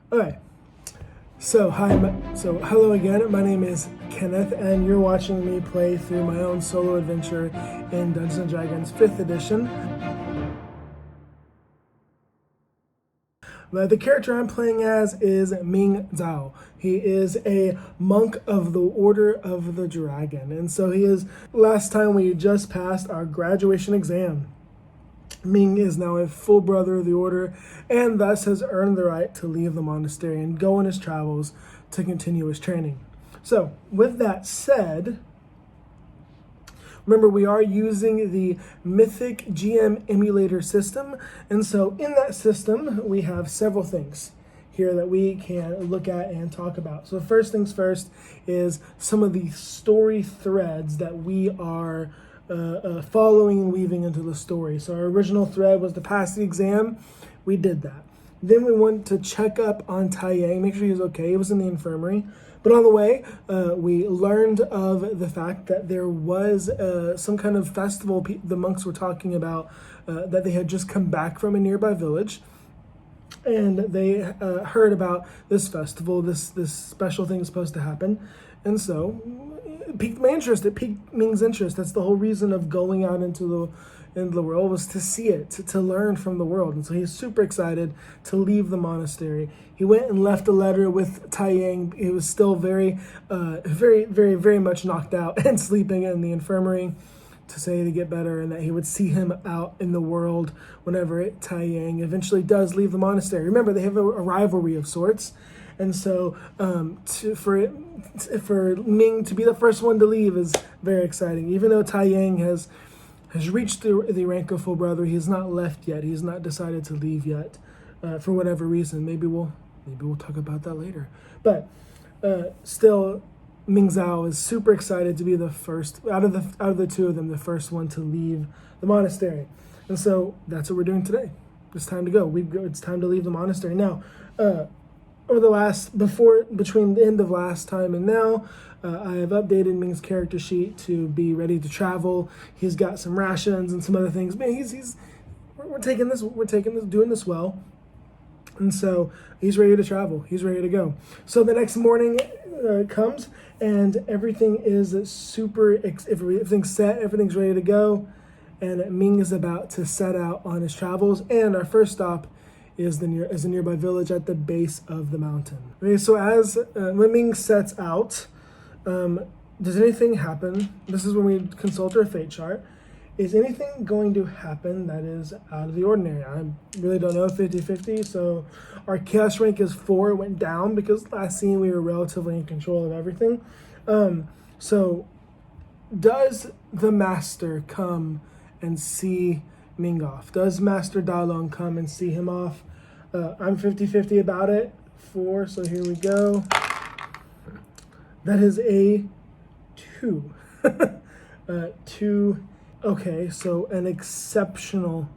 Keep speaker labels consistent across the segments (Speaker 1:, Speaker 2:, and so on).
Speaker 1: Alright, so hello again, my name is Kenneth, and you're watching me play through my own solo adventure in Dungeons & Dragons 5th edition. The character I'm playing as is Ming Zao. He is a monk of the Order of the Dragon, and so last time we just passed our graduation exam. Ming is now a full brother of the order and thus has earned the right to leave the monastery and go on his travels to continue his training. So, with that said, remember we are using the Mythic GM Emulator system, and so in that system we have several things here that we can look at and talk about. So first things first is some of the story threads that we are following and weaving into the story. So our original thread was to pass the exam. We did that. Then we went to check up on Tai Yang, make sure he was okay. He was in the infirmary. But on the way, we learned of the fact that there was some kind of festival the monks were talking about that they had just come back from a nearby village. And they heard about this festival, this special thing is supposed to happen. And so it piqued my interest. It piqued Ming's interest. That's the whole reason of going out into the world, was to see it, to learn from the world. And so he's super excited to leave the monastery. He went and left a letter with Tai Yang. He was still very much knocked out and sleeping in the infirmary, to say to get better, and that he would see him out in the world whenever Tai Yang eventually does leave the monastery. Remember, they have a rivalry of sorts. And so for Ming to be the first one to leave is very exciting. Even though Tai Yang has reached the rank of full brother, he has not left yet. He has not decided to leave yet, for whatever reason. Maybe we'll talk about that later. But still, Ming Zao is super excited to be the first out of the two of them, the first one to leave the monastery. And so that's what we're doing today. It's time to go. It's time to leave the monastery now. Between the end of last time and now, I have updated Ming's character sheet to be ready to travel. He's got some rations and some other things. Man, we're doing this well. And so he's ready to travel. He's ready to go. So the next morning comes, and everything is everything's set, everything's ready to go. And Ming is about to set out on his travels. And our first stop is a nearby village at the base of the mountain. Okay, so when Ming sets out, does anything happen? This is when we consult our fate chart. Is anything going to happen that is out of the ordinary? I really don't know, 50-50. So our chaos rank is 4. It went down because last scene we were relatively in control of everything. So does the master come and see Ming off? Does Master Dalong come and see him off? I'm 50-50 about it. 4, so here we go. That is a 2. 2. Okay, so an exceptional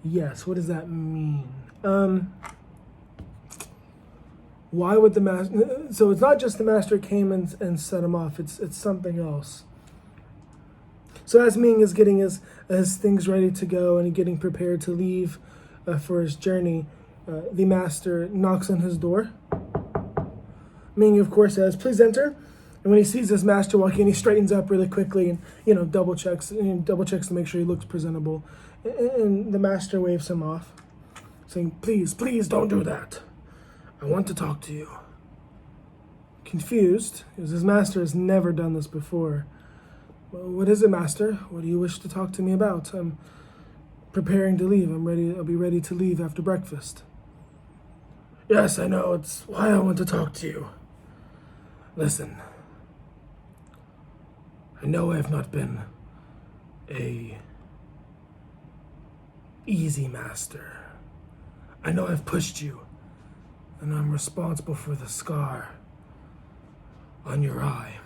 Speaker 1: yes. What does that mean? Why would the master? So it's not just the master came and set him off. It's something else. So as Ming is getting his things ready to go and getting prepared to leave for his journey, the master knocks on his door. Ming, of course, says, "Please enter." And when he sees his master walk in, he straightens up really quickly and double checks to make sure he looks presentable. And the master waves him off, saying, "Please, don't do that. I want to talk to you." Confused, because his master has never done this before. "Well, what is it, master? What do you wish to talk to me about?" "I'm preparing to leave. I'll be ready to leave after breakfast." "Yes, I know. It's why I want to talk to you. Listen, I know I have not been a easy master. I know I've pushed you, and I'm responsible for the scar on your eye.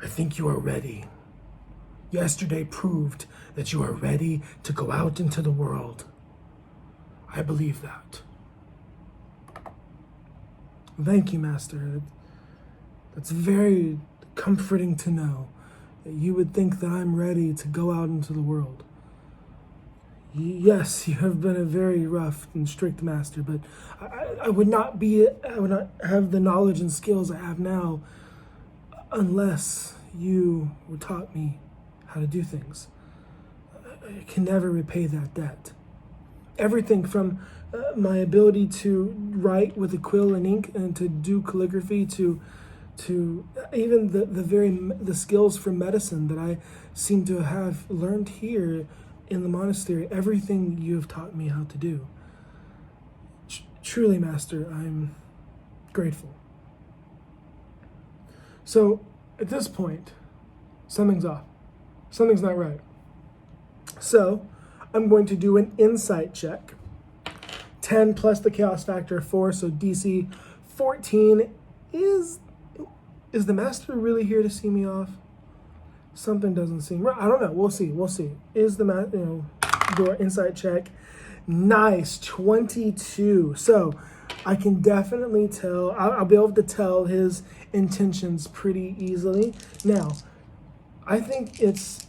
Speaker 1: I think you are ready. Yesterday proved that you are ready to go out into the world. I believe that." "Thank you, master. That's very comforting to know that you would think that I'm ready to go out into the world." Yes, you have been a very rough and strict master, but I would not have the knowledge and skills I have now unless you were taught me how to do things. I can never repay that debt. Everything from my ability to write with a quill and ink and to do calligraphy to even the skills for medicine that I seem to have learned here in the monastery, everything you have taught me how to do. Truly, Master, I'm grateful. So, at this point, something's off. Something's not right. So, I'm going to do an insight check. 10 plus the chaos factor 4, so DC 14. Is the master really here to see me off? Something doesn't seem right. I don't know. We'll see. Is the do our insight check. Nice, 22. So I can definitely tell. I'll be able to tell his intentions pretty easily. Now, I think it's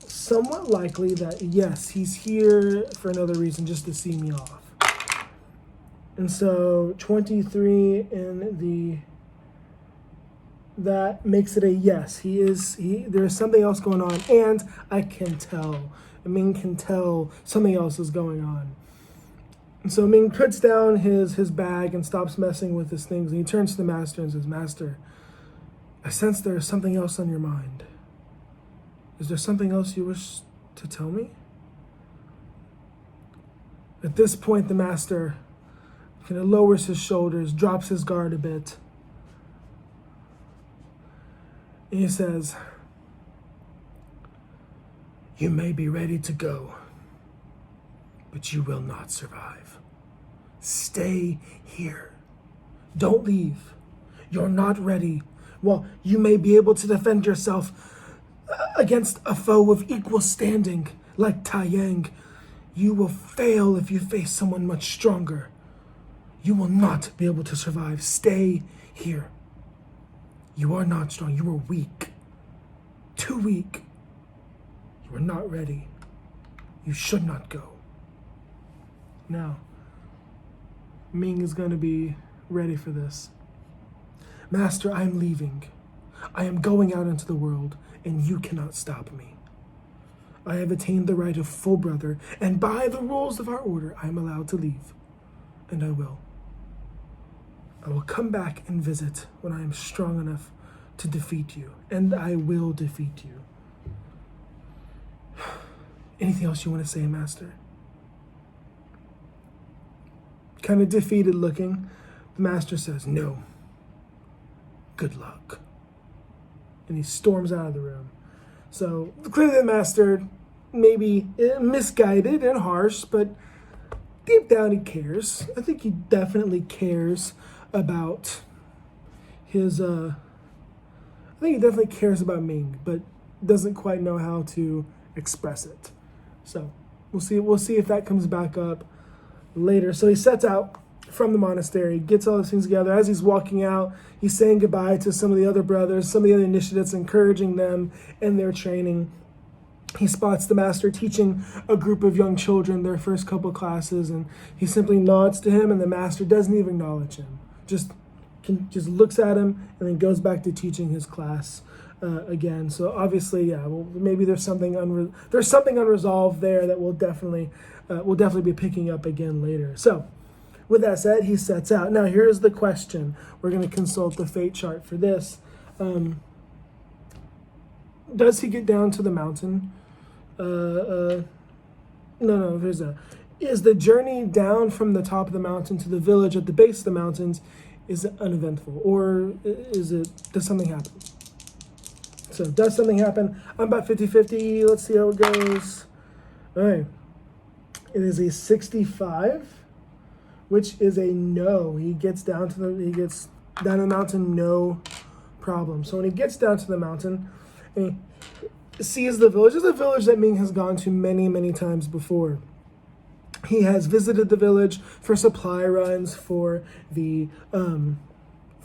Speaker 1: somewhat likely that yes, he's here for another reason, just to see me off. And so 23 that makes it a yes. There's something else going on, and I can tell. Ming can tell something else is going on. And so Ming puts down his bag and stops messing with his things, and he turns to the master and says, Master, I sense there is something else on your mind. Is there something else you wish to tell me? At this point, the master kind of lowers his shoulders, drops his guard a bit. And he says, you may be ready to go, but you will not survive. Stay here. Don't leave. You're not ready. Well, you may be able to defend yourself against a foe of equal standing like Tai Yang. You will fail if you face someone much stronger. You will not be able to survive. Stay here. You are not strong. You are weak. Too weak. You are not ready. You should not go. Now, Ming is going to be ready for this. Master, I am leaving. I am going out into the world, and you cannot stop me. I have attained the right of full brother, and by the rules of our order, I am allowed to leave. And I will. I will come back and visit when I am strong enough to defeat you, and I will defeat you. Anything else you want to say, Master? Kind of defeated looking, the Master says, no. Good luck. And he storms out of the room. So clearly the Master maybe misguided and harsh, but deep down he cares. I think he definitely cares about his, I think he definitely cares about Ming, but doesn't quite know how to express it. So we'll see if that comes back up later. So he sets out from the monastery, gets all these things together. As he's walking out, he's saying goodbye to some of the other brothers, some of the other initiates, encouraging them in their training. He spots the master teaching a group of young children their first couple classes, and he simply nods to him, and the master doesn't even acknowledge him. Just looks at him and then goes back to teaching his class again. So obviously, yeah, well, maybe there's something unresolved there that we'll definitely be picking up again later. So with that said, he sets out. Now here's the question. We're going to consult the fate chart for this. Does he get down to the mountain? No, is the journey down from the top of the mountain to the village at the base of the mountains, is it uneventful, or does something happen? So does something happen? I'm about 50-50. Let's see how it goes. All right. It is a 65, which is a no. He gets down to the mountain, no problem. So when he gets down to the mountain, and he sees the village. It's a village that Ming has gone to many, many times before. He has visited the village for supply runs for the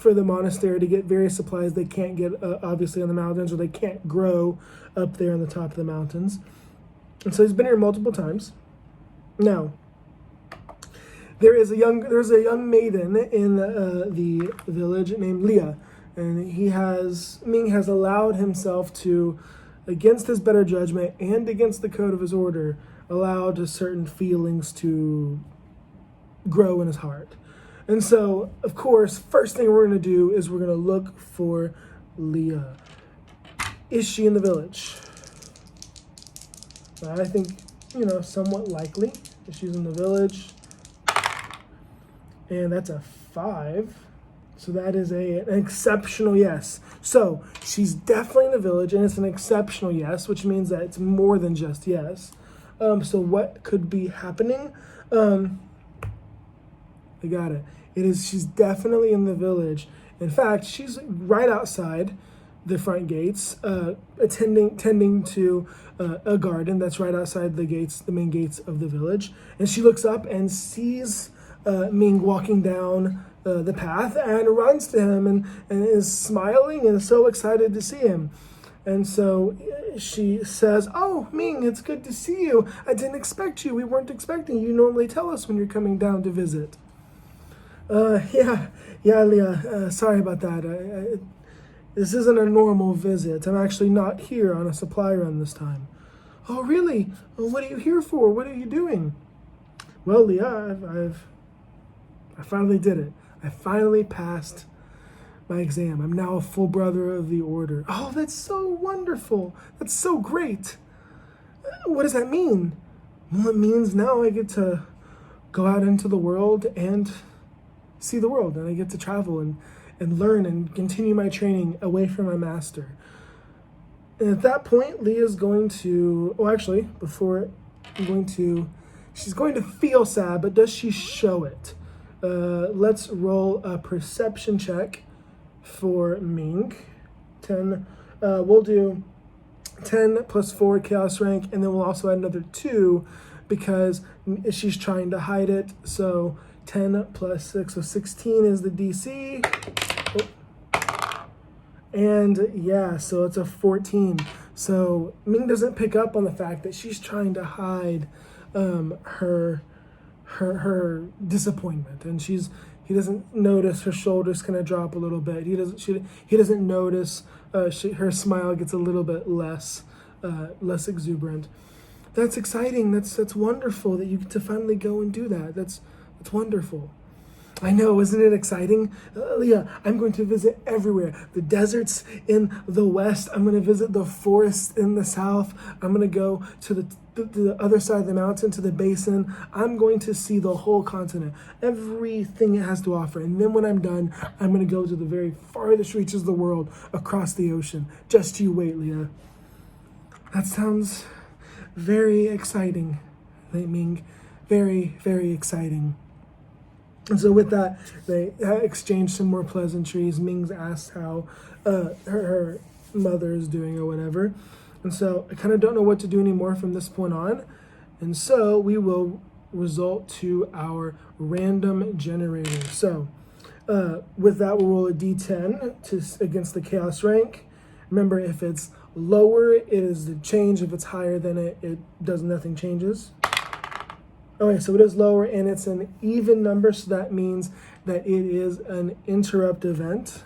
Speaker 1: monastery to get various supplies they can't get obviously on the mountains, or they can't grow up there on the top of the mountains. And so he's been here multiple times. Now, there's a young maiden in the village named Leah, and Ming has allowed himself to, against his better judgment and against the code of his order, allowed certain feelings to grow in his heart. And so, of course, first thing we're going to do is we're going to look for Leah. Is she in the village? I think, somewhat likely that she's in the village. And that's a 5. So that is an exceptional yes. So she's definitely in the village, and it's an exceptional yes, which means that it's more than just yes. So what could be happening? I got it. She's definitely in the village. In fact, she's right outside the front gates, tending to a garden that's right outside the main gates of the village. And she looks up and sees Ming walking down the path and runs to him and is smiling and so excited to see him. And so she says, "Oh, Ming, it's good to see you. I didn't expect you. We weren't expecting you. You normally tell us when you're coming down to visit." Yeah, Leah, sorry about that. This isn't a normal visit. I'm actually not here on a supply run this time. Oh, really? Well, what are you here for? What are you doing? Well, Leah, I finally did it. I finally passed my exam. I'm now a full brother of the order. Oh, that's so wonderful. That's so great. What does that mean? Well, it means now I get to go out into the world and see the world, and I get to travel and learn and continue my training away from my master. And at that point, Leah's going to, she's going to feel sad, but does she show it? Let's roll a perception check for Ming. 10, we'll do 10 plus 4 chaos rank, and then we'll also add another 2 because she's trying to hide it. So 10 plus 6, so 16 is the DC. And yeah, so it's a 14. So Ming doesn't pick up on the fact that she's trying to hide her disappointment, and he doesn't notice her shoulders kind of drop a little bit. He doesn't notice her smile gets a little bit less exuberant. That's exciting. That's wonderful that you get to finally go and do that. That's wonderful. I know, isn't it exciting? Leah, I'm going to visit everywhere. The deserts in the west. I'm going to visit the forests in the south. I'm going to go to the other side of the mountain, to the basin. I'm going to see the whole continent, everything it has to offer. And then when I'm done, I'm going to go to the very farthest reaches of the world, across the ocean. Just you wait, Leah. That sounds very exciting, Ming. Very, very exciting. And so with that, they exchanged some more pleasantries. Ming's asked how her mother is doing or whatever. And so I kind of don't know what to do anymore from this point on. And so we will result to our random generator. So with that, we'll roll a d10 against the chaos rank. Remember, if it's lower, it is the change. If it's higher than it does nothing changes. Okay, so it is lower and it's an even number, so that means that it is an interrupt event.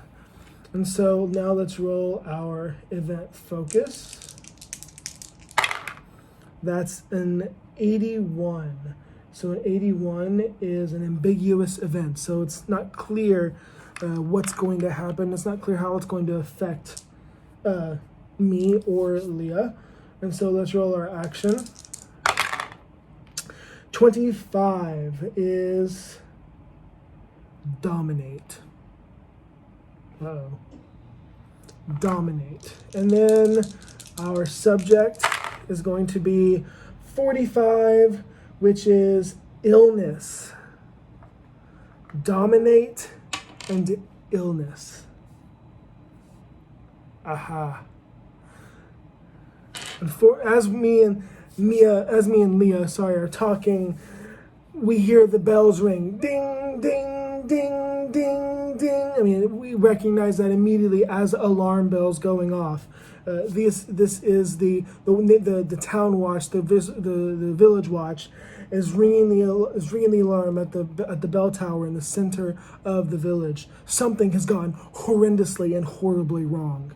Speaker 1: And so now let's roll our event focus. That's an 81. So an 81 is an ambiguous event. So it's not clear what's going to happen. It's not clear how it's going to affect me or Leah. And so let's roll our action. 25 is dominate. Uh-oh. Dominate. And then our subject is going to be 45, which is illness. Dominate and illness. Aha. And as me and Leah, are talking, we hear the bells ring. Ding, ding, ding, ding, ding. I mean, we recognize that immediately as alarm bells going off. This is the town watch, the village watch, is ringing the alarm at the bell tower in the center of the village. Something has gone horrendously and horribly wrong.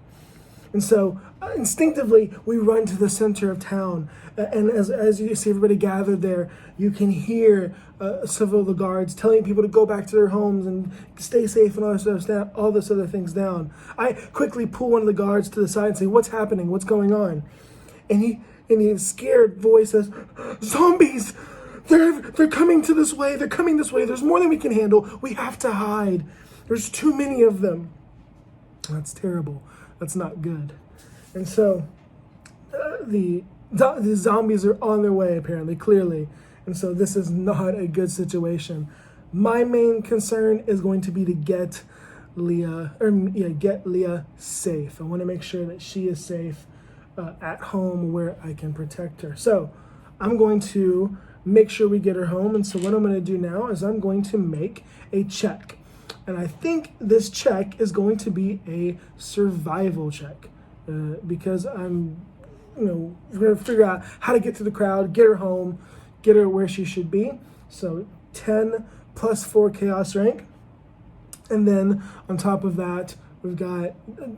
Speaker 1: And so instinctively, we run to the center of town. And as you see everybody gathered there, you can hear several of the guards telling people to go back to their homes and stay safe and all this other things down. I quickly pull one of the guards to the side and say, "What's happening? What's going on?" And he, in a scared voice, says, "Zombies! They're coming to this way. They're coming this way. There's more than we can handle. We have to hide. There's too many of them." That's terrible. That's not good. And so the zombies are on their way, apparently, clearly. And so this is not a good situation. My main concern is going to be to get Leah safe. I want to make sure that she is safe at home where I can protect her. So I'm going to make sure we get her home. And so what I'm going to do now is I'm going to make a check. And I think this check is going to be a survival check because we're going to figure out how to get through the crowd, get her home, get her where she should be. So 10 plus 4 chaos rank. And then on top of that, we've got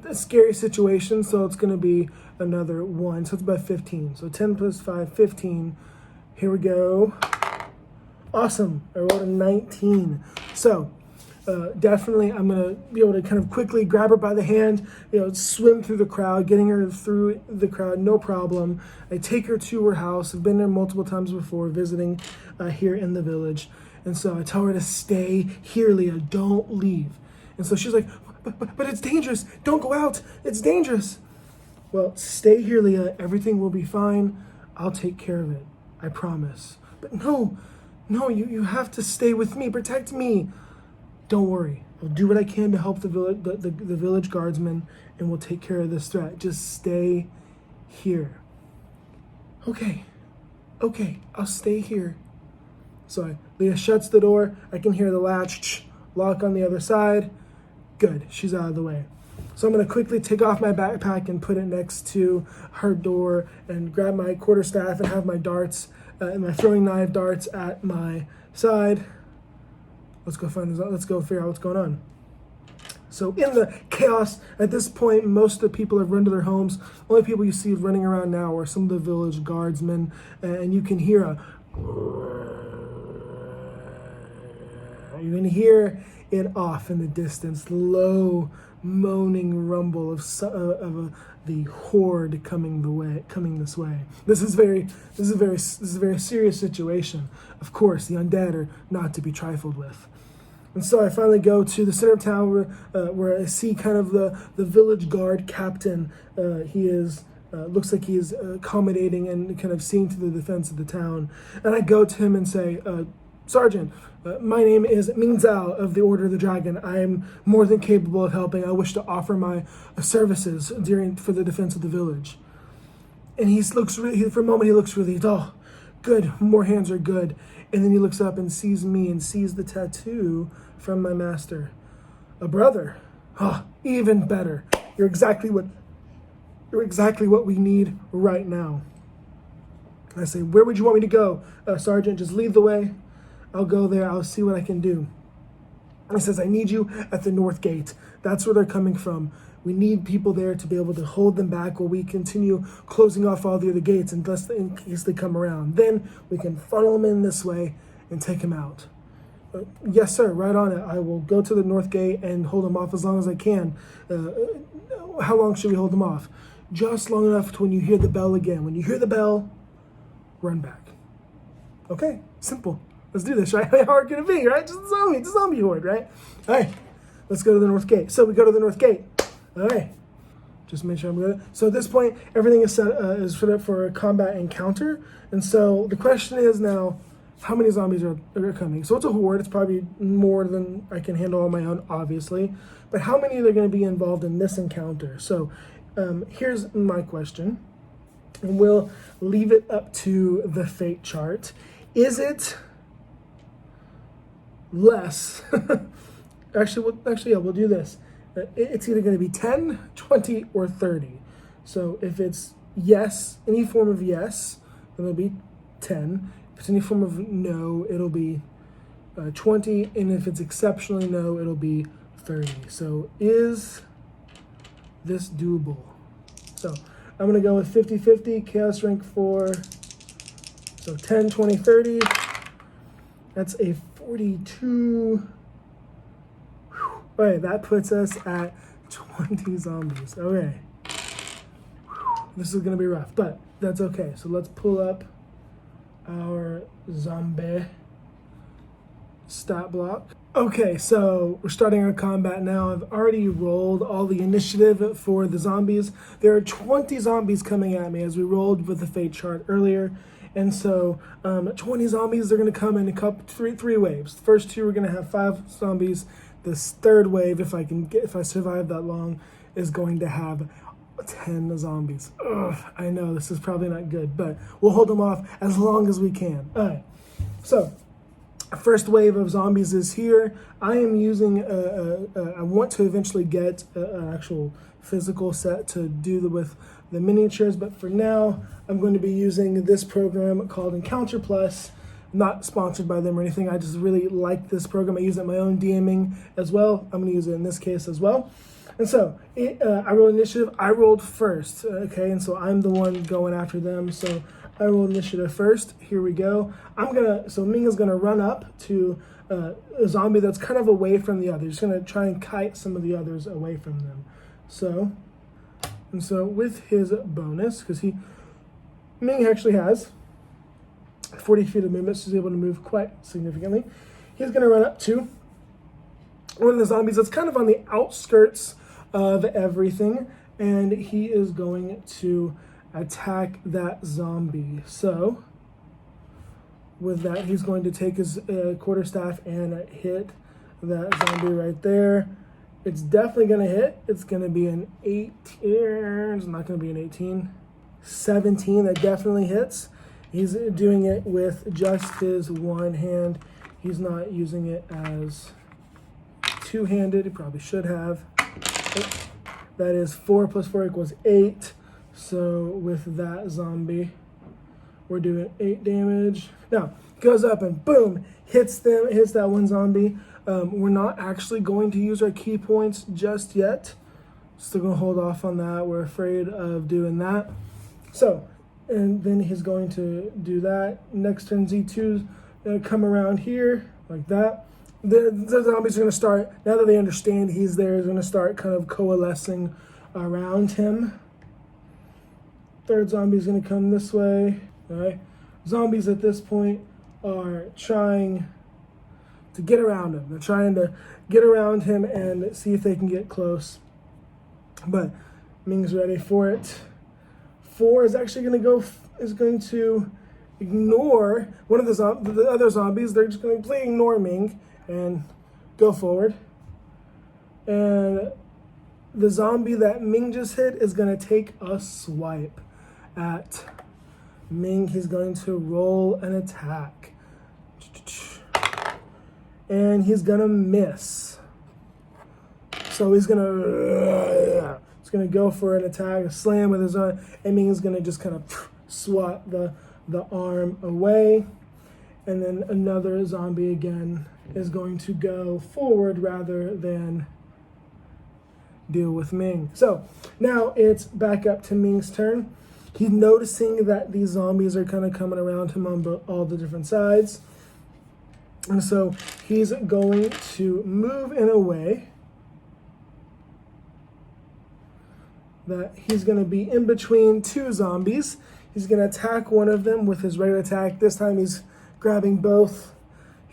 Speaker 1: a scary situation. So it's going to be another 1. So it's about 15. So 10 plus 5, 15. Here we go. Awesome. I rolled a 19. So definitely I'm going to be able to kind of quickly grab her by the hand, swim through the crowd, getting her through the crowd, no problem. I take her to her house. I've been there multiple times before, visiting here in the village. And so I tell her to stay here, Leah, don't leave. And so she's like, but it's dangerous. Don't go out. It's dangerous. Well, stay here, Leah. Everything will be fine. I'll take care of it. I promise. But no, you have to stay with me. Protect me. Don't worry. I'll do what I can to help the village guardsmen, and we'll take care of this threat. Just stay here. Okay, I'll stay here. So Leah shuts the door. I can hear the latch lock on the other side. Good, she's out of the way. So I'm going to quickly take off my backpack and put it next to her door and grab my quarterstaff and have my darts and my throwing knife darts at my side. Let's go figure out what's going on. So in the chaos, at this point, most of the people have run to their homes. Only people you see running around now are some of the village guardsmen, and you can hear it off in the distance, low moaning rumble of the horde coming this way. This is a very serious situation. Of course, the undead are not to be trifled with. And so I finally go to the center of town where I see kind of the village guard captain. He is looks like he is accommodating and kind of seeing to the defense of the town. And I go to him and say, Sergeant, my name is Ming Zao of the Order of the Dragon. I am more than capable of helping. I wish to offer my services for the defense of the village. And for a moment he looks relieved. Oh, good, more hands are good. And then he looks up and sees me and sees the tattoo from my master. A brother. Oh, even better. You're exactly what we need right now. I say, where would you want me to go, Sergeant? Just lead the way. I'll go there. I'll see what I can do. He says, I need you at the north gate. That's where they're coming from. We need people there to be able to hold them back while we continue closing off all the other gates in case they come around. Then we can funnel them in this way and take them out. Yes, sir, right on it. I will go to the north gate and hold them off as long as I can. How long should we hold them off? Just long enough to when you hear the bell again. When you hear the bell, run back. Okay, simple. Let's do this, right? How hard can it be, right? Just a zombie horde, right? All right, let's go to the north gate. So we go to the north gate. All right, just make sure I'm good. So at this point, everything is set up for a combat encounter. And so the question is now, how many zombies are coming? So it's a horde. It's probably more than I can handle on my own, obviously. But how many are going to be involved in this encounter? So here's my question. And we'll leave it up to the fate chart. Is it less Yeah, we'll do this. It's either going to be 10, 20, or 30. So if it's yes, any form of yes, then it'll be 10. If it's any form of no, it'll be 20. And if it's exceptionally no, it'll be 30. So is this doable? So I'm going to go with 50-50, chaos rank 4. So 10, 20, 30. That's a 42. All right, that puts us at 20 zombies. Okay. This is going to be rough, but that's okay. So let's pull up our zombie stat block. Okay, so we're starting our combat now. I've already rolled all the initiative for the zombies. There are 20 zombies coming at me as we rolled with the fate chart earlier. And so 20 zombies, they're going to come in three waves. The first two, we're going to have 5 zombies. This third wave, if I survive that long, is going to have 10 zombies. Ugh, I know this is probably not good, but we'll hold them off as long as we can. All right, so first wave of zombies is here. I am using, I want to eventually get an actual physical set to do with the miniatures, but for now, I'm going to be using this program called Encounter Plus. Not sponsored by them or anything. I just really like this program. I use it in my own DMing as well. I'm going to use it in this case as well. And so I rolled initiative. I rolled first. Okay, and so I'm the one going after them. So I rolled initiative first. Here we go. So Ming is going to run up to a zombie that's kind of away from the others. He's going to try and kite some of the others away from them. So with his bonus, because Ming actually has 40 feet of movement, so he's able to move quite significantly. He's going to run up to one of the zombies that's kind of on the outskirts of everything, and he is going to attack that zombie. So with that, he's going to take his quarterstaff and hit that zombie right there. It's definitely going to hit. It's going to be an 18. It's not going to be an 18. 17, that definitely hits. He's doing it with just his one hand. He's not using it as two-handed. He probably should have. That is 4 plus 4 equals 8. So with that zombie, we're doing 8 damage. Now, goes up and boom, hits that one zombie. We're not actually going to use our key points just yet. Still gonna hold off on that. We're afraid of doing that. So, and then he's going to do that. Next turn, Z2's gonna come around here like that. The zombies are gonna start, now that they understand he's there, is gonna start kind of coalescing around him. Third zombie's gonna come this way. All right. Zombies at this point are trying to get around him. They're trying to get around him and see if they can get close. But Ming's ready for it. 4 is actually going to ignore one of the other zombies. They're just going to completely ignore Ming and go forward. And the zombie that Ming just hit is going to take a swipe at Ming. He's going to roll an attack. And he's going to miss. So he's going to go for an attack, a slam with his arm, and Ming is going to just kind of swat the arm away. And then another zombie again is going to go forward rather than deal with Ming. So now it's back up to Ming's turn. He's noticing that these zombies are kind of coming around him on all the different sides. And so he's going to move in a way that he's going to be in between 2 zombies. He's going to attack one of them with his regular attack. This time he's grabbing both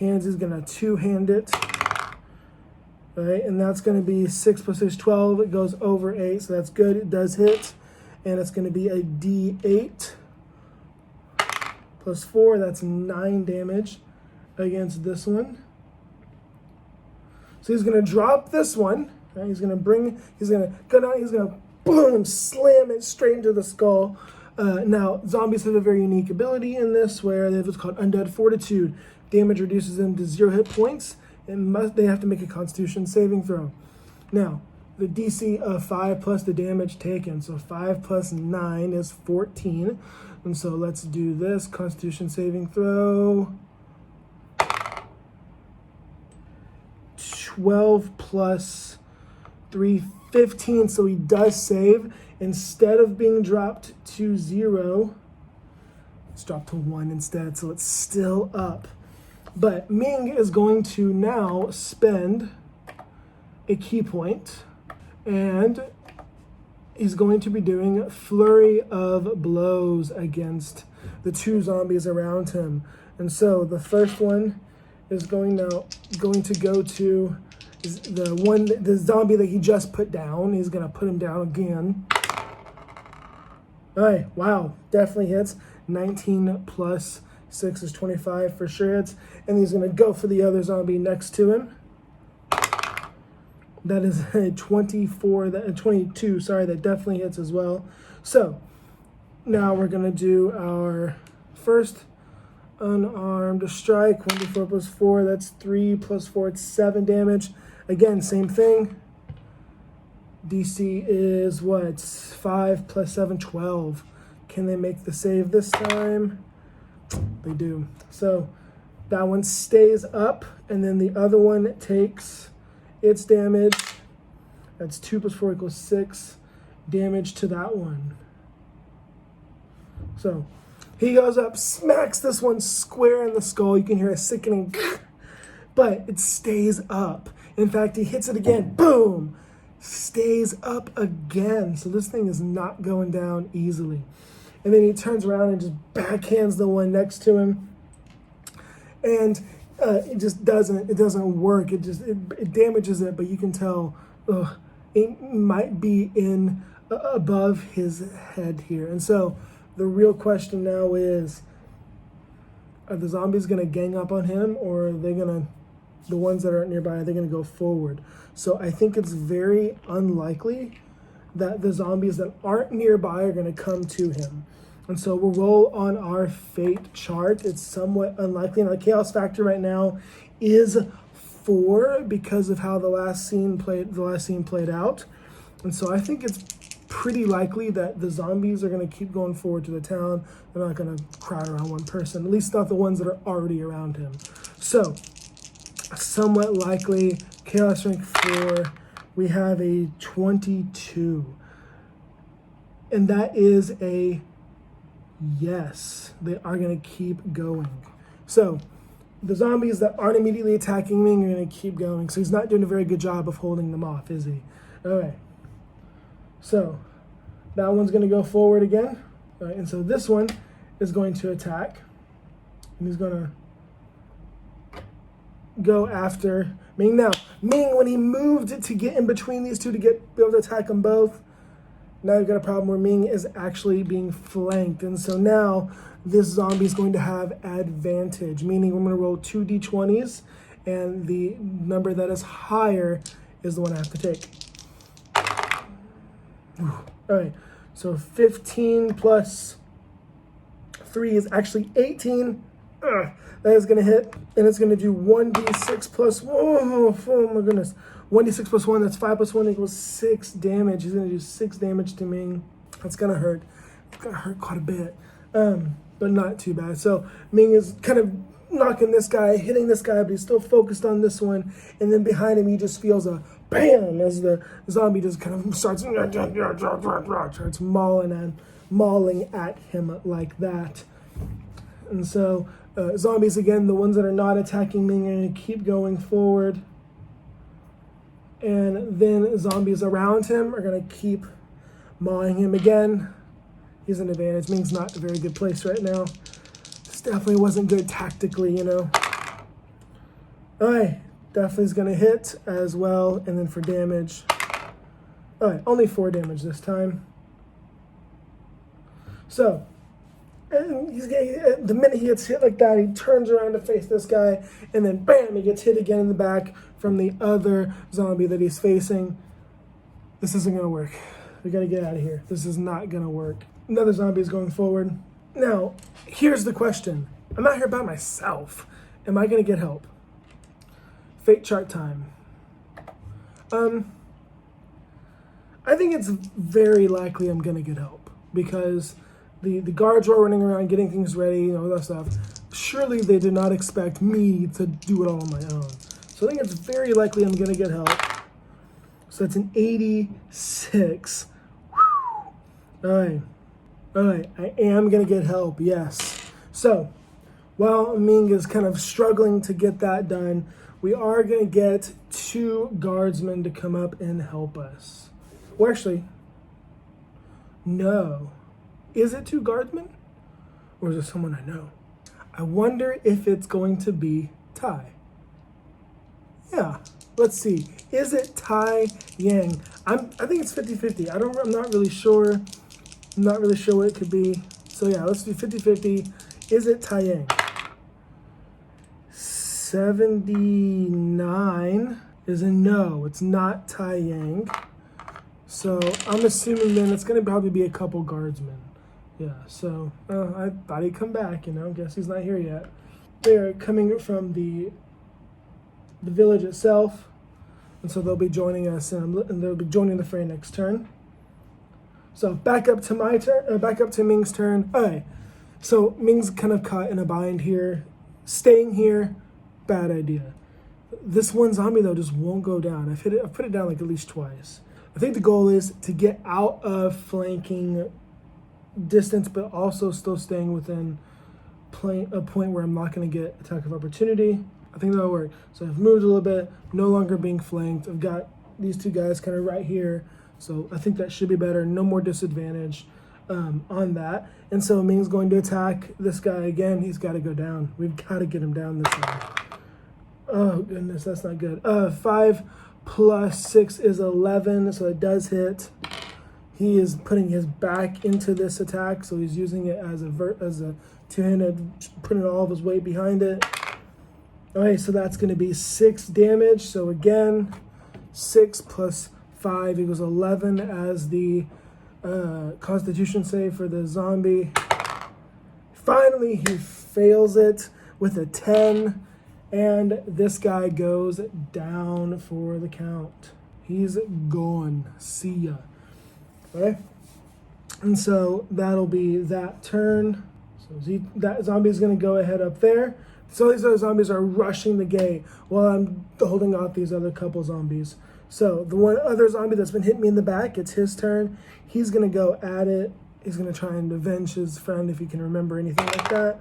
Speaker 1: hands. He's going to two-hand it. All right, and that's going to be 6 plus 6, 12. It goes over 8, so that's good. It does hit. And it's going to be a D8 plus 4. That's 9 damage against this one. So he's going to drop this one. Right? He's going to go down. He's going to boom, slam it straight into the skull. Now, zombies have a very unique ability in this where they have what's called Undead Fortitude. Damage reduces them to 0 hit points. they have to make a Constitution saving throw. Now, the DC of 5 plus the damage taken. So 5 plus 9 is 14. And so let's do this. Constitution saving throw. 12 plus 3, 15. So he does save. Instead of being dropped to 0, it's dropped to 1 instead. So it's still up. But Ming is going to now spend a key point, and he's going to be doing Flurry of Blows against the 2 zombies around him. And so the first one is going to go to the zombie that he just put down. He's going to put him down again. All right, wow, definitely hits. 19 plus 6 is 25 for sure hits. And he's going to go for the other zombie next to him. That is a 22, sorry, that definitely hits as well. So now we're going to do our first unarmed strike. 1d4 plus 4, that's 3 plus 4, it's 7 damage. Again, same thing. DC is what? 5 plus 7, 12. Can they make the save this time? They do. So that one stays up, and then the other one takes its damage. That's 2 plus 4 equals 6 damage to that one. So he goes up, smacks this one square in the skull. You can hear a sickening, but it stays up. In fact, he hits it again. Boom! Stays up again. So this thing is not going down easily. And then he turns around and just backhands the one next to him. And it just doesn't work. It damages it, but you can tell it might be in above his head here. And so the real question now is, are the zombies going to gang up on him, or are they going to, the ones that aren't nearby, are they going to go forward? So I think it's very unlikely that the zombies that aren't nearby are going to come to him. And so we'll roll on our fate chart. It's somewhat unlikely. And the chaos factor right now is 4 because of how the last scene played out. And so I think it's pretty likely that the zombies are going to keep going forward to the town. They're not going to crowd around one person, at least not the ones that are already around him. So somewhat likely, chaos rank 4, we have a 22. And that is a yes. They are going to keep going. So the zombies that aren't immediately attacking Ming are going to keep going. So he's not doing a very good job of holding them off, is he? All right. So that one's going to go forward again. All right, and so this one is going to attack. And he's going to go after Ming. Now, Ming, when he moved to get in between these two to be able to attack them both, now you've got a problem where Ming is actually being flanked. And so now this zombie is going to have advantage, meaning we're going to roll 2 d20s, and the number that is higher is the one I have to take. All right, so 15 plus 3 is actually 18. That is going to hit, and it's going to do 1d6 plus, oh my goodness, 1d6 plus 1, that's 5 plus 1 equals 6 damage. He's going to do 6 damage to Ming. That's going to hurt. It's going to hurt quite a bit, but not too bad. So Ming is kind of knocking this guy, hitting this guy, but he's still focused on this one. And then behind him, he just feels a bam as the zombie just kind of starts mauling at him like that. And so zombies, again, the ones that are not attacking Ming, are going to keep going forward. And then zombies around him are going to keep mauling him again. He's an advantage. Ming's not a very good place right now. This definitely wasn't good tactically, you know. All right, definitely is going to hit as well. And then for damage, all right, only 4 damage this time. So, and the minute he gets hit like that, he turns around to face this guy, and then bam, he gets hit again in the back from the other zombie that he's facing. This isn't going to work. We got to get out of here. This is not going to work. Another zombie is going forward. Now, here's the question. I'm out here by myself. Am I going to get help? Fate chart time. I think it's very likely I'm gonna get help because the guards were running around getting things ready and all that stuff. Surely they did not expect me to do it all on my own. So I think it's very likely I'm gonna get help. So it's an 86. Whew. All right, I am gonna get help, yes. So while Ming is kind of struggling to get that done, we are gonna get 2 guardsmen to come up and help us. Well, actually, no. Is it 2 guardsmen? Or is it someone I know? I wonder if it's going to be Tai. Yeah, let's see. Is it Tai Yang? I think it's 50-50. I'm not really sure. I'm not really sure what it could be. So yeah, let's do 50-50. Is it Tai Yang? 79 is a no. It's not Tai Yang. So I'm assuming then it's going to probably be a couple guardsmen. Yeah, so I thought he'd come back, guess he's not here yet. They're coming from the village itself, and so they'll be joining us, and they'll be joining the fray next turn. So back up to my turn, back up to Ming's turn. All right, so Ming's kind of caught in a bind here. Staying here, bad idea. This one zombie though just won't go down. I've put it down like at least twice. I think the goal is to get out of flanking distance, but also still staying within a point where I'm not going to get attack of opportunity. I think that'll work. So I've moved a little bit, no longer being flanked. I've got these 2 guys kind of right here. So I think that should be better. No more disadvantage on that. And so Ming's going to attack this guy again. He's got to go down. We've got to get him down this time. Oh, goodness, that's not good. 5 plus 6 is 11, so it does hit. He is putting his back into this attack, so he's using it as a two-handed, putting all of his weight behind it. All right, so that's going to be 6 damage. So again, 6 plus 5 equals 11 as the Constitution save for the zombie. Finally, he fails it with a 10, and this guy goes down for the count. He's gone. See ya. Okay, and so that'll be that turn. So that zombie is going to go ahead up there. So these other zombies are rushing the gate while I'm holding off these other couple zombies. So the one other zombie that's been hitting me in the back, it's his turn. He's going to go at it. He's going to try and avenge his friend if he can remember anything like that.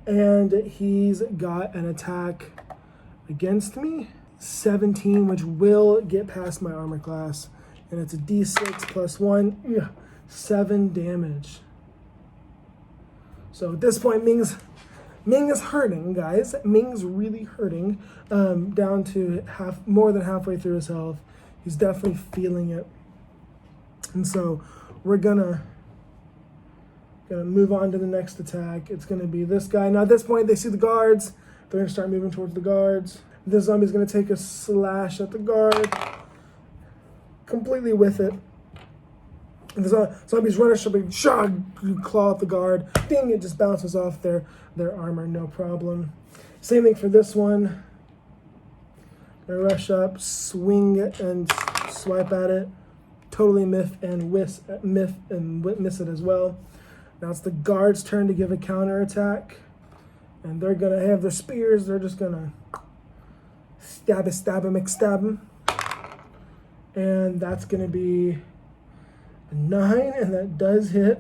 Speaker 1: And he's got an attack against me, 17, which will get past my armor class. And it's a d6 plus 1, 7 damage. So at this point, Ming is hurting, guys. Ming's really hurting, down to more than halfway through his health. He's definitely feeling it. And so we're gonna move on to the next attack. It's gonna be this guy. Now at this point, they see the guards. They're gonna start moving towards the guards. This zombie's gonna take a slash at the guard. Completely with it. And the zombies run a claw at the guard. Ding, it just bounces off their armor, no problem. Same thing for this one. Gonna rush up, swing and swipe at it. Totally miss it as well. Now it's the guard's turn to give a counter attack. And they're gonna have their spears, they're just gonna stab him. And that's going to be a 9, and that does hit.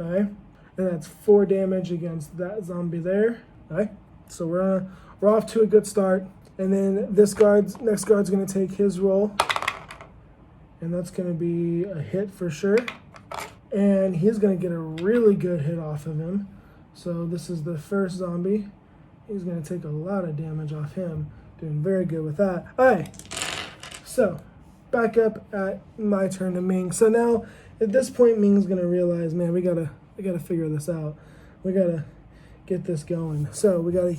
Speaker 1: All right, and that's 4 damage against that zombie there. All right, so we're off to a good start. And then next guard's going to take his roll, and that's going to be a hit for sure. And he's going to get a really good hit off of him. So this is the first zombie. He's going to take a lot of damage off him. Doing very good with that. All right, so back up at my turn to Ming. So now at this point, Ming's gonna realize, man, we gotta figure this out. We gotta get this going. So we got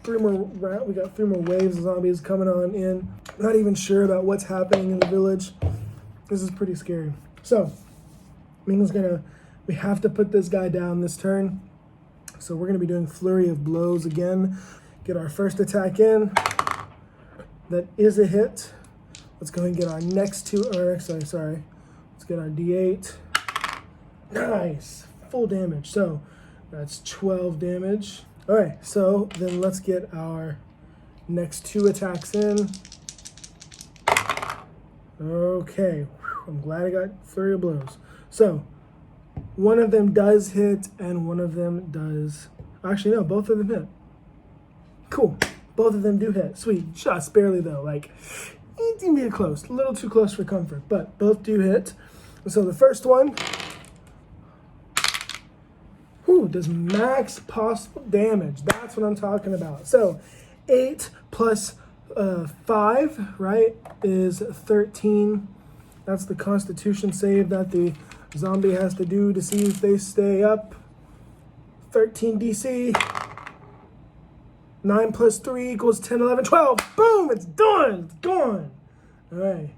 Speaker 1: 3 more waves of zombies coming on in. Not even sure about what's happening in the village. This is pretty scary. So Ming's we have to put this guy down this turn. So we're gonna be doing Flurry of Blows again. Get our first attack in. That is a hit. Let's go ahead and get our next two, sorry. Let's get our D8. Nice, full damage. So that's 12 damage. All right, so then let's get our next two attacks in. Okay, I'm glad I got flurry of blows. So one of them does hit and one of them does, actually no, both of them hit. Cool, both of them do hit. Sweet, just barely though, like, it didn't get close, a little too close for comfort, but both do hit. So the first one, does max possible damage. That's what I'm talking about. So 8 plus 5, right, is 13. That's the Constitution save that the zombie has to do to see if they stay up. 13 DC. 9 plus 3 equals 10, 11, 12. Boom, it's done. It's gone. All right.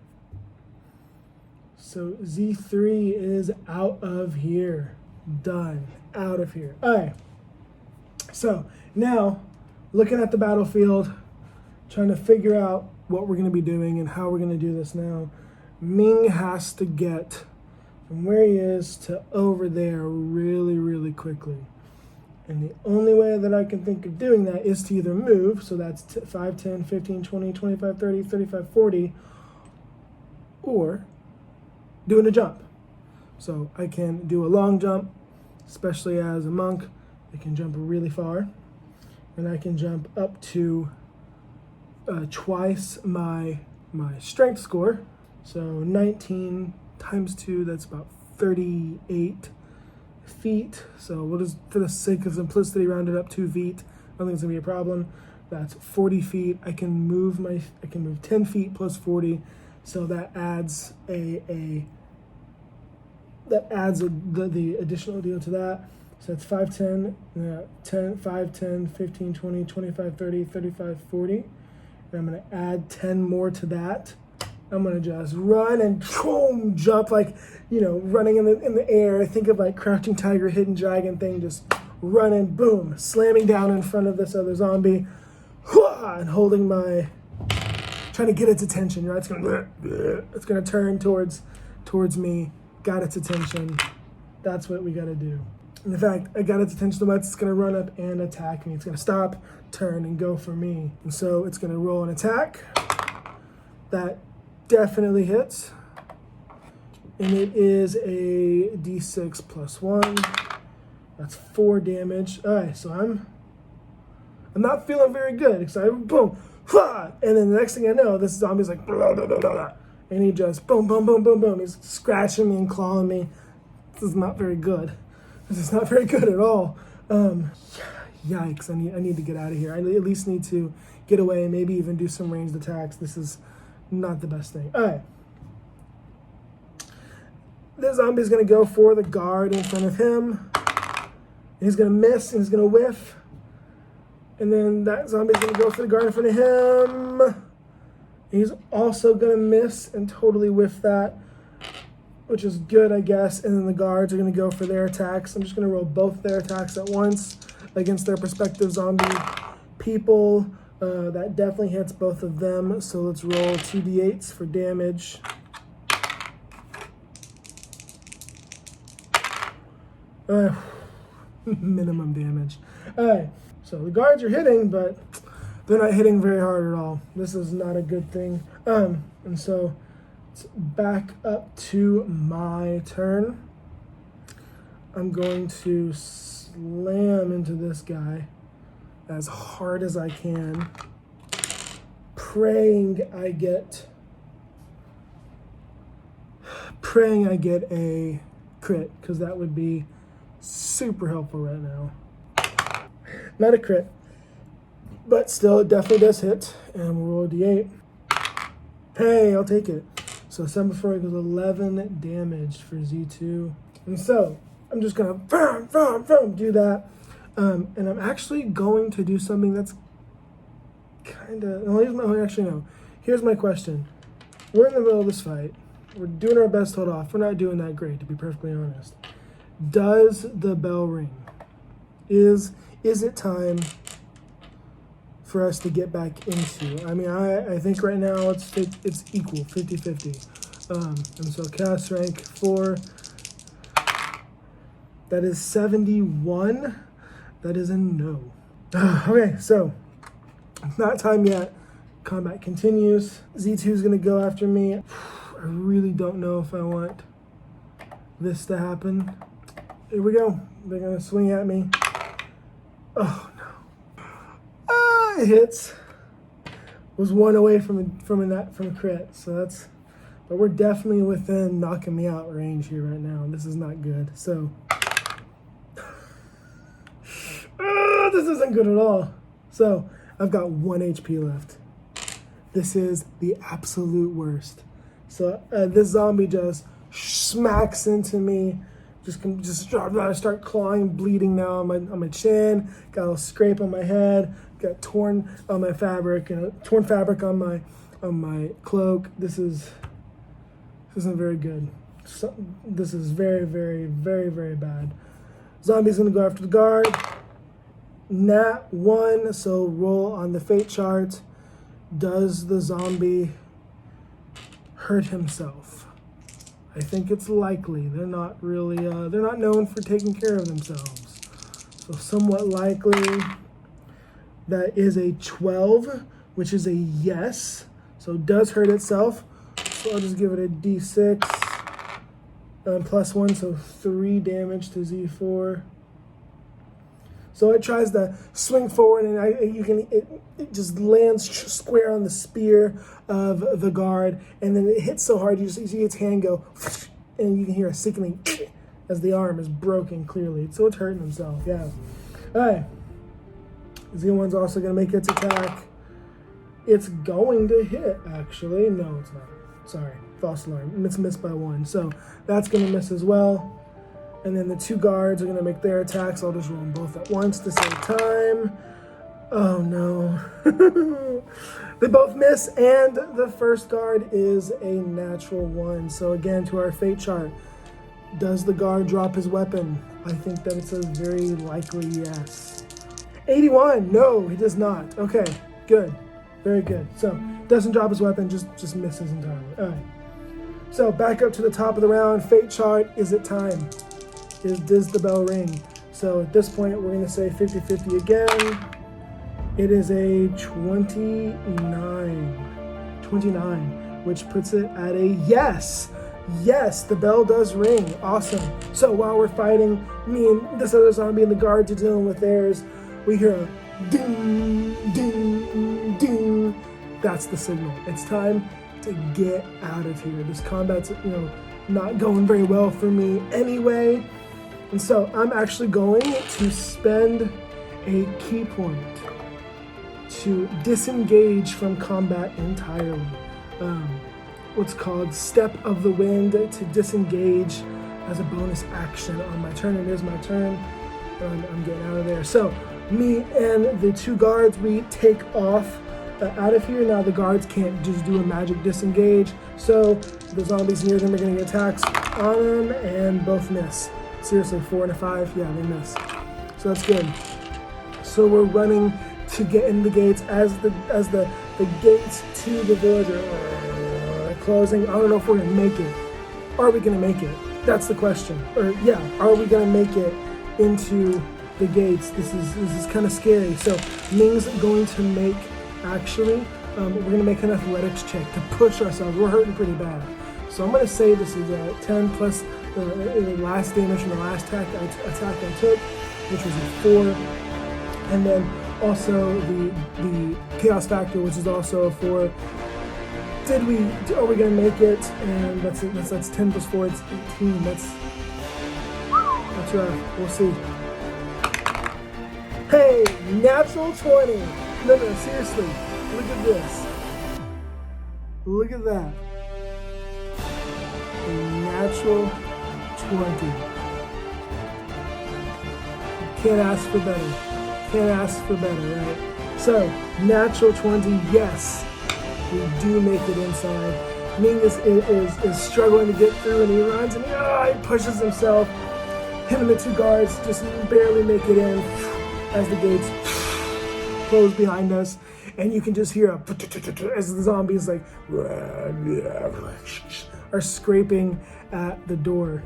Speaker 1: So Z3 is out of here. Done. Out of here. All right. So now, looking at the battlefield, trying to figure out what we're going to be doing and how we're going to do this now. Ming has to get from where he is to over there really, really quickly. And the only way that I can think of doing that is to either move, so that's 5, 10, 15, 20, 25, 30, 35, 40, or doing a jump. So I can do a long jump, especially as a monk. I can jump really far, and I can jump up to twice my strength score. So 19 times 2, that's about 38 feet. So we'll just, for the sake of simplicity, round it up 2 feet. I don't think it's gonna be a problem. That's 40 feet. I can move 10 feet plus 40. So that adds the additional deal to that. So that's 5, 10, 5, 10, 15, 20, 25, 30, 35, 40. And I'm gonna add 10 more to that. I'm gonna just run and boom, jump, like, running in the air. Think of like Crouching Tiger, Hidden Dragon thing, just running, boom, slamming down in front of this other zombie, and holding trying to get its attention, right? It's gonna turn towards me, got its attention. That's what we gotta do. In fact, I got its attention so much, it's gonna run up and attack me. It's gonna stop, turn, and go for me. And so it's gonna roll an attack. That definitely hits. And it is a D6 plus 1. That's 4 damage. All right, so I'm not feeling very good. Excited, boom, and then the next thing I know, this zombie's like, blah, blah, blah, blah, and he just boom, boom, boom, boom, boom. He's scratching me and clawing me. This is not very good. This is not very good at all. Yikes! I need to get out of here. I at least need to get away and maybe even do some ranged attacks. This is not the best thing. All right. This zombie's gonna go for the guard in front of him. He's gonna miss and he's gonna whiff. And then that zombie's gonna go for the guard in front of him. He's also gonna miss and totally whiff that, which is good, I guess. And then the guards are gonna go for their attacks. I'm just gonna roll both their attacks at once against their respective zombie people. That definitely hits both of them. So let's roll 2d8s for damage. Minimum damage. All right, so the guards are hitting, but they're not hitting very hard at all. This is not a good thing. And so it's back up to my turn. I'm going to slam into this guy as hard as I can, praying I get a crit, because that would be super helpful right now. Not a crit, but still it definitely does hit. And we'll roll a d8. Hey, I'll take it. So 7 before equals 11 damage for Z2. And so I'm just gonna do that. And I'm actually going to do something that's here's my question. We're in the middle of this fight. We're doing our best to hold off. We're not doing that great, to be perfectly honest. Does the bell ring? Is it time for us to get back into. I mean, I think right now it's equal, 50-50. And so chaos rank 4, that is 71. That is a no. Okay, so it's not time yet. Combat continues. Z2 is gonna go after me. I really don't know if I want this to happen. Here we go. They're gonna swing at me. Oh no. It hits. Was 1 away from a crit. So that's, but we're definitely within knocking me out range here right now. This is not good. So this isn't good at all. So I've got 1 HP left. This is the absolute worst. So this zombie just smacks into me. Just start clawing, bleeding now on my chin. Got a little scrape on my head. Got torn on my fabric, torn fabric on my cloak. This isn't very good. So, this is very, very, very, very bad. Zombie's gonna go after the guard. Nat 1, so roll on the fate chart. Does the zombie hurt himself? I think it's likely. They're not really, they're not known for taking care of themselves. So somewhat likely. That is a 12, which is a yes. So it does hurt itself. So I'll just give it a D6 plus 1, so 3 damage to Z4. So it tries to swing forward, and it just lands square on the spear of the guard, and then it hits so hard you see its hand go, and you can hear a sickening as the arm is broken clearly. So it's hurting himself, yeah. All right. Z1's also going to make its attack. It's going to hit, actually. No, it's not. Sorry, false alarm. It's missed by 1, so that's going to miss as well. And then the 2 guards are going to make their attacks. I'll just roll them both at once to save time. Oh, no. They both miss, and the first guard is a natural 1. So again, to our fate chart, does the guard drop his weapon? I think that it's a very likely yes. 81, no, he does not. Okay, good, very good. So doesn't drop his weapon, just misses entirely. All right. So back up to the top of the round. Fate chart, is it time? Does the bell ring? So at this point, we're going to say 50-50 again. It is a 29, which puts it at a yes. Yes, the bell does ring. Awesome. So while we're fighting, me and this other zombie and the guards are dealing with theirs, we hear a ding, ding, ding. That's the signal. It's time to get out of here. This combat's, not going very well for me anyway. And so I'm actually going to spend a key point to disengage from combat entirely. What's called Step of the Wind, to disengage as a bonus action on my turn. It is my turn. I'm getting out of there. So me and the 2 guards, we take off out of here. Now the guards can't just do a magic disengage. So the zombies near them are going to get attacks on them, and both miss. Seriously, 4 and a 5, yeah, they miss. So that's good. So we're running to get in the gates as the gates to the village are closing. I don't know if we're gonna make it. Are we gonna make it? That's the question. Or yeah, are we gonna make it into the gates? This is kind of scary. So Ming's going to make, actually, we're gonna make an athletics check to push ourselves. We're hurting pretty bad. So I'm gonna say this is a 10 plus the last damage from the last attack I took, which was a 4, and then also the chaos factor, which is also a 4. Are we gonna make it? And that's 10 plus 4. It's 18. That's rough. We'll see. Hey, natural 20. No, seriously. Look at this. Look at that. A natural 20. Can't ask for better. Can't ask for better, right? So, natural 20, yes. We do make it inside. Ming is struggling to get through, and he runs and he pushes himself. Him and the 2 guards just barely make it in as the gates close behind us, and you can just hear as the zombies like are scraping at the door.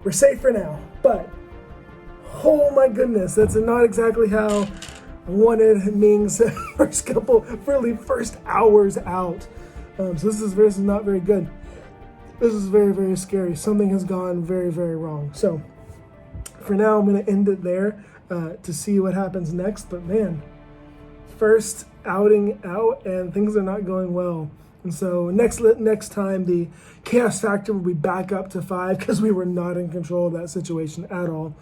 Speaker 1: We're safe for now, but oh my goodness, that's not exactly how I wanted Ming's first hours out. So this is not very good. This is very, very scary. Something has gone very, very wrong. So for now, I'm going to end it there to see what happens next. But man, first outing out and things are not going well. And so next time, the chaos factor will be back up to 5 because we were not in control of that situation at all.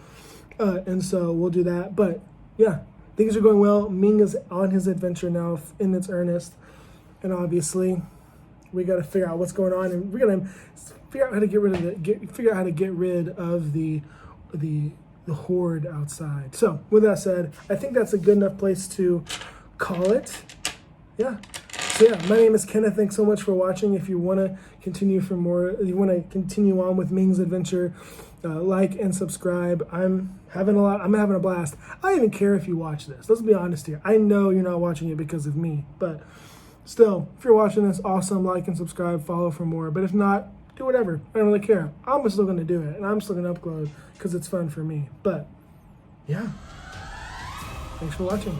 Speaker 1: And so we'll do that. But yeah, things are going well. Ming is on his adventure now in its earnest. And obviously, we got to figure out what's going on, and we're gonna figure out how to get rid of the horde outside. So with that said, I think that's a good enough place to call it. Yeah. So yeah, my name is Kenneth. Thanks so much for watching. If you want to continue on with Ming's adventure, like and subscribe. I'm having a blast. I don't even care if you watch this. Let's be honest here. I know you're not watching it because of me, but still, if you're watching this, awesome, like and subscribe, follow for more. But if not, do whatever. I don't really care. I'm still going to do it, and I'm still going to upload because it's fun for me. But, yeah. Thanks for watching.